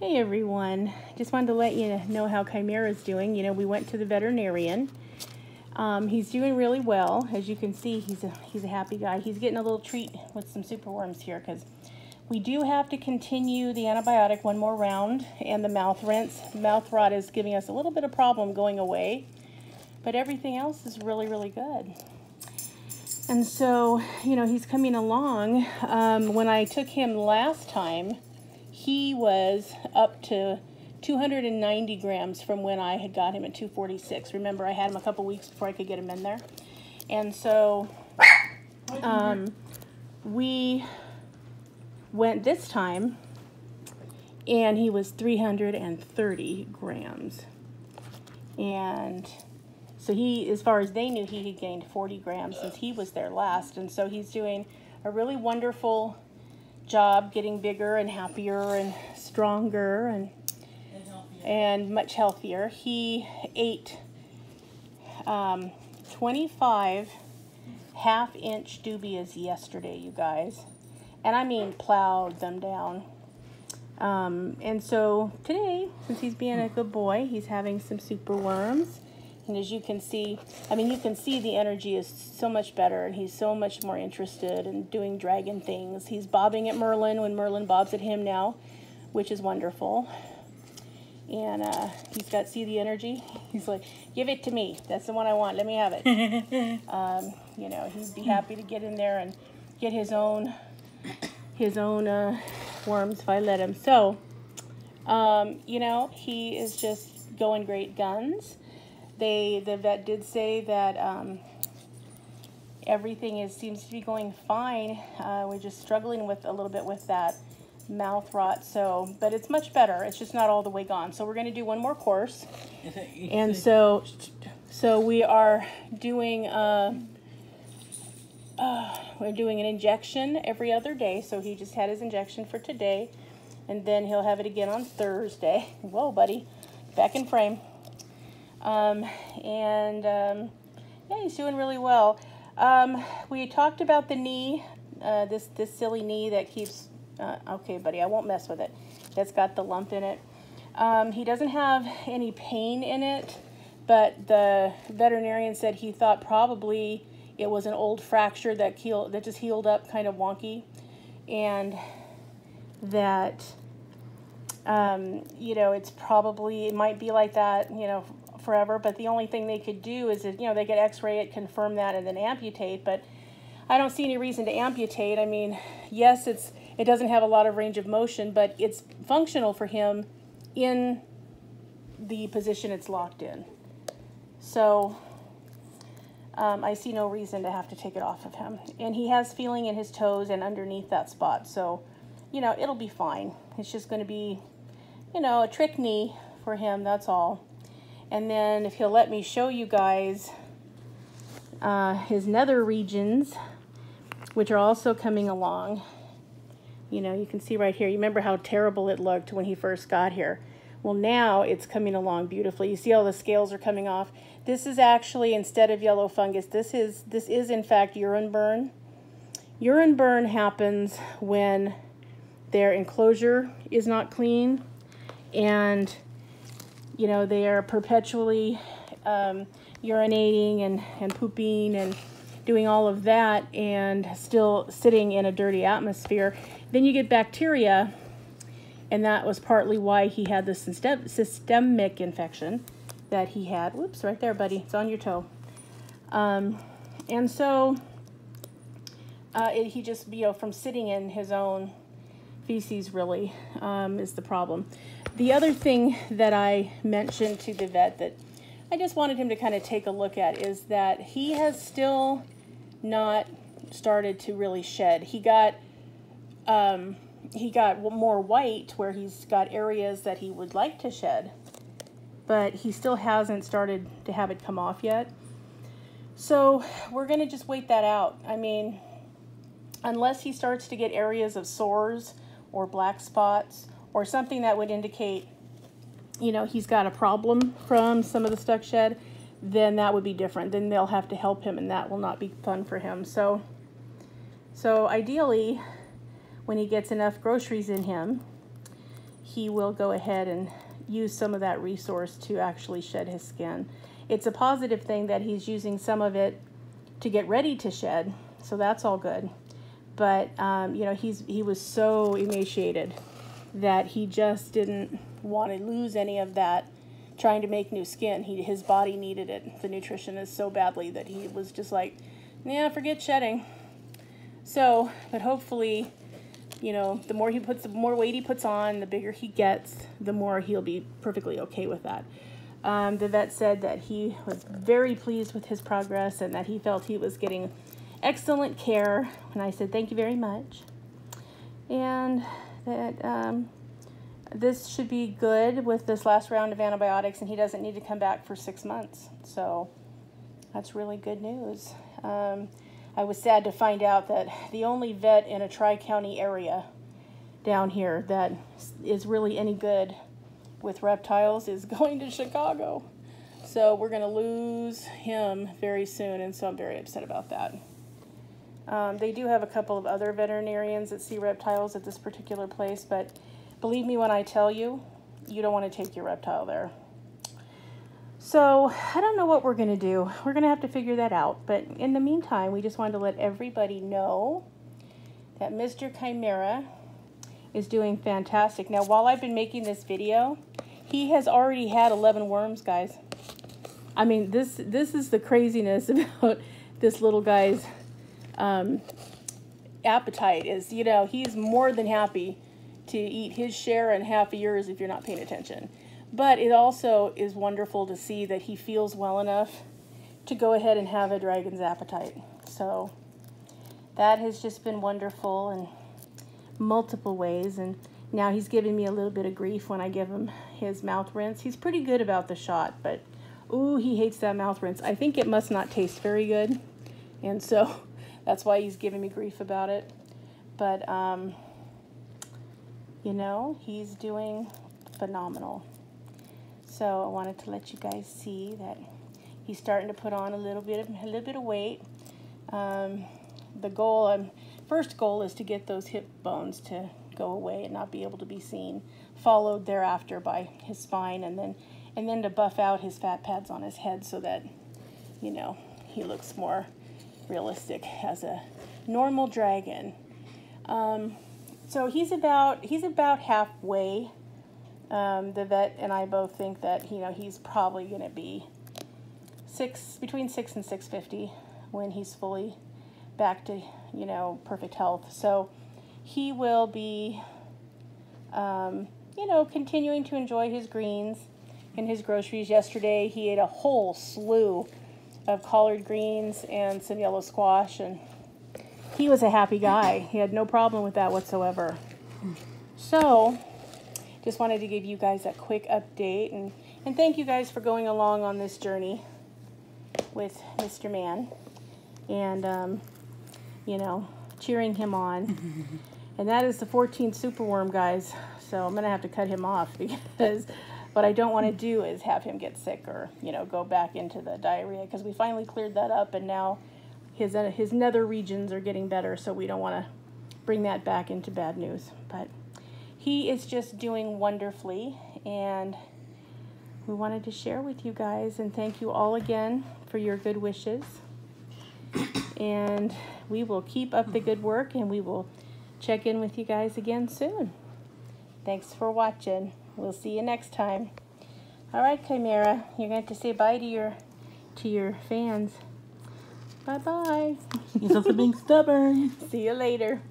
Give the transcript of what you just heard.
Hey everyone, just wanted to let you know how Chimera's doing. You know, we went to the veterinarian. He's doing really well. As you can see, he's a happy guy. He's getting a little treat with some superworms here because we do have to continue the antibiotic one more round and the mouth rinse. Mouth rot is giving us a little bit of problem going away, but everything else is really, really good. And so, you know, he's coming along. When I took him last time, he was up to 290 grams from when I had got him at 246. Remember, I had him a couple weeks before I could get him in there. And so we went this time, and he was 330 grams. And so he, as far as they knew, he had gained 40 grams since he was there last. And so he's doing a really wonderful job getting bigger and happier and stronger and much healthier. He ate 25 half-inch dubias yesterday, you guys. And I mean plowed them down. And so today, since he's being a good boy, he's having some superworms. And as you can see, I mean, you can see the energy is so much better, and he's so much more interested in doing dragon things. He's bobbing at Merlin when Merlin bobs at him now, which is wonderful. And he's got, see the energy? He's like, give it to me. That's the one I want. Let me have it. You know, he'd be happy to get in there and get his own worms if I let him. So, you know, he is just going great guns. The vet did say that everything seems to be going fine. We're just struggling with a little bit with that mouth rot. So, but it's much better. It's just not all the way gone. So we're going to do one more course, and so we are doing we're doing an injection every other day. So he just had his injection for today, and then he'll have it again on Thursday. Whoa, buddy, back in frame. Yeah, he's doing really well. We talked about the knee, this silly knee that keeps, okay, buddy, I won't mess with it. That's got the lump in it. He doesn't have any pain in it, but the veterinarian said he thought probably it was an old fracture that just healed up kind of wonky, and that, you know, it might be like that, you know, forever, but the only thing they could do is, you know, they could x-ray it, confirm that, and then amputate. But I don't see any reason to amputate. I mean, yes, it doesn't have a lot of range of motion, but it's functional for him in the position it's locked in. So I see no reason to have to take it off of him. And he has feeling in his toes and underneath that spot, so, you know, it'll be fine. It's just going to be, you know, a trick knee for him, that's all. And then if he'll let me show you guys his nether regions, which are also coming along. You know, you can see right here. You remember how terrible it looked when he first got here. Well, now it's coming along beautifully. You see all the scales are coming off. This is actually, instead of yellow fungus, this is in fact urine burn. Urine burn happens when their enclosure is not clean, and you know, they are perpetually urinating and pooping and doing all of that and still sitting in a dirty atmosphere. Then you get bacteria, and that was partly why he had the systemic infection that he had. Whoops, right there, buddy. It's on your toe. And so he just, you know, from sitting in his own feces really is the problem. The other thing that I mentioned to the vet that I just wanted him to kind of take a look at is that he has still not started to really shed. He got more white where he's got areas that he would like to shed, but he still hasn't started to have it come off yet. So we're going to just wait that out. I mean, unless he starts to get areas of sores or black spots or something that would indicate, you know, he's got a problem from some of the stuck shed, then that would be different. Then they'll have to help him, and that will not be fun for him. So ideally, when he gets enough groceries in him, he will go ahead and use some of that resource to actually shed his skin. It's a positive thing that he's using some of it to get ready to shed, so that's all good. But you know, he was so emaciated that he just didn't want to lose any of that trying to make new skin. His body needed it, the nutritionist, so badly that he was just like, yeah, forget shedding. So, but hopefully, you know, the more weight he puts on, the bigger he gets, the more he'll be perfectly okay with that. The vet said that he was very pleased with his progress and that he felt he was getting excellent care. And I said, thank you very much. And that this should be good with this last round of antibiotics, and he doesn't need to come back for 6 months. So that's really good news. I was sad to find out that the only vet in a tri-county area down here that is really any good with reptiles is going to Chicago. So we're going to lose him very soon, and so I'm very upset about that. They do have a couple of other veterinarians that see reptiles at this particular place, but believe me when I tell you, you don't want to take your reptile there. So I don't know what we're going to do. We're going to have to figure that out. But in the meantime, we just wanted to let everybody know that Mr. Chimera is doing fantastic. Now, while I've been making this video, he has already had 11 worms, guys. I mean, this is the craziness about this little guy's appetite is, you know, he's more than happy to eat his share and half of yours if you're not paying attention. But it also is wonderful to see that he feels well enough to go ahead and have a dragon's appetite. So that has just been wonderful in multiple ways. And now he's giving me a little bit of grief when I give him his mouth rinse. He's pretty good about the shot, but ooh, he hates that mouth rinse. I think it must not taste very good. And so that's why he's giving me grief about it. But, you know, he's doing phenomenal. So I wanted to let you guys see that he's starting to put on a little bit of weight. The first goal is to get those hip bones to go away and not be able to be seen, followed thereafter by his spine, and then to buff out his fat pads on his head so that, you know, he looks more realistic as a normal dragon. So he's about halfway. The vet and I both think that, you know, he's probably going to be between 6 and 650 when he's fully back to, you know, perfect health. So he will be, you know, continuing to enjoy his greens and his groceries. Yesterday he ate a whole slew of collard greens and some yellow squash, and he was a happy guy. He had no problem with that whatsoever. So just wanted to give you guys a quick update, and thank you guys for going along on this journey with Mr. Man and, you know, cheering him on. And that is the 14th superworm, guys. So I'm going to have to cut him off because what I don't want to do is have him get sick or, you know, go back into the diarrhea, because we finally cleared that up and now his nether regions are getting better, so we don't want to bring that back into bad news. But he is just doing wonderfully, and we wanted to share with you guys, and thank you all again for your good wishes. And we will keep up the good work, and we will check in with you guys again soon. Thanks for watching. We'll see you next time. All right, Chimera, you're going to have to say bye to your fans. Bye-bye. You're supposed to be stubborn. See you later.